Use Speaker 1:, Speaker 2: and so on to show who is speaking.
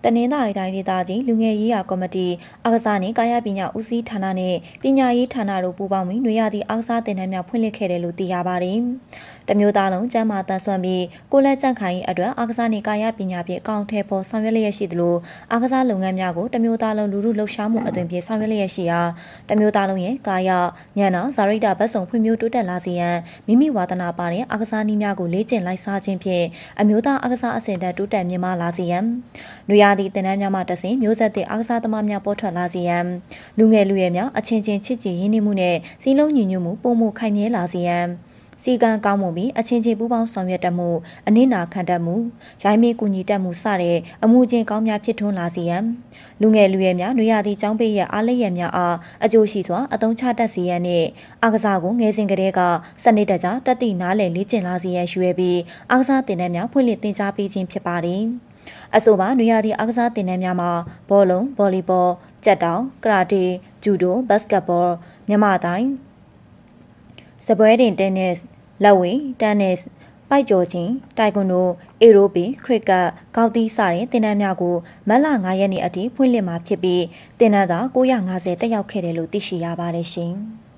Speaker 1: တနင်္သာရီတိုင်းဒေသကြီးလူငယ်ရေးရာကော်မတီအားကစားနှင့်ကာယပညာဦးစီးဌာနနှင့်ပညာရေးဌာနတို့ပူးပေါင်းပြီးနွေရာသီအားကစားတင်တန်းများဖွင့်လှစ်ခဲ့တယ်လို့သိရပါတယ်။တမျိုးသားလုံးကျန်းမာတန်ဆွမ်းပြီးကိုယ်လက်ကျန်းခိုင်အတွက်အားကစားနှင့်ကာယပညာဖြင့်အကောင့်ထဲပေါ်ဆောင်ရွက်လျက်ရှိသလိုအားကစားလုပ်ငန်းများကိုတမျိုးသားလုံးလူမှုလှုပ်ရှားမှုအသွင်ဖြင့်ဆောင်ရွက်လျက်ရှိရာတမျိုးသားလုံးရဲ့ကာယဉာဏ်နာဇာရိတဘတ်စုံဖွံ့ဖြိုးတိုးတက်လာစေရန်မိမိဝါသနာပါတဲ့အားကစားနည်းများကိုလေ့ကျင့်လိုက်စားခြင်းဖြင့်အမျိုးသားအားကစားအဆင့်အတန်းတိုးတက်မြင့်မားလာစေရန်နွေရာသီတင်တန်းများမှတဆင့်မျိုးဆက်သစ်အားကစားသမားများပေါ်ထွက်လာစေရန်လူငယ်လူရွယ်များအချင်းချင်းချစ်ကြည်ရင်းနှီးမှုနဲ့စီးလုံးညီညွတ်မှုပုံမှုခိုင်မြဲလာစေရန်စီကံကောင်းမှုပြီးအချင်းချင်းပူးပေါင်းဆောင်ရွက်တတ်မှုအနစ်နာခံတတ်မှုရိုင်းမေးကူညီတတ်မှုစတဲ့အမှုချင်းကောင်းများဖြစ်ထွန်းလာစေရန်လူငယ်လူရွယ်များနွေရာသီကျောင်းပိတ်ရအားလျက်များအားအကျိုးရှိစွာအသုံးချတတ်စေရန်နှင့်အားကစားကိုငယ်စဉ်ကတည်းကစနစ်တကျတက်တည်နားလည်လေ့ကျင့်လာစေရန်ရွယ်ပြီးအားကစားတင်တန်းများဖွင့်လှစ်သင်ကြားပေးခြင်းဖြစ်ပါတယ်အဆိုပါနွေရာသီအားကစားတင်တန်းများမှာဘောလုံးဗော်လီဘောကြက်တောင်ကရာတေဂျူဒိုဘတ်စကတ်ဘောမြန်မာတိုင်းစပွဲတင်တင်းနစ်လက်ဝှေ့တင်းနစ်ပိုက်ကျော်ချင်းတိုင်ကွန်ဒိုအေရိုဘီခရစ်ကတ်ကောက်သီးစတဲ့တင်တန်းများကိုမတ်လ9ရက်နေ့အထိဖွင့်လှစ်မှာဖြစ်ပြီးတင်တန်းသား950တက်ရောက်ခဲ့တယ်လို့သိရှိရပါတယ်ရှင်။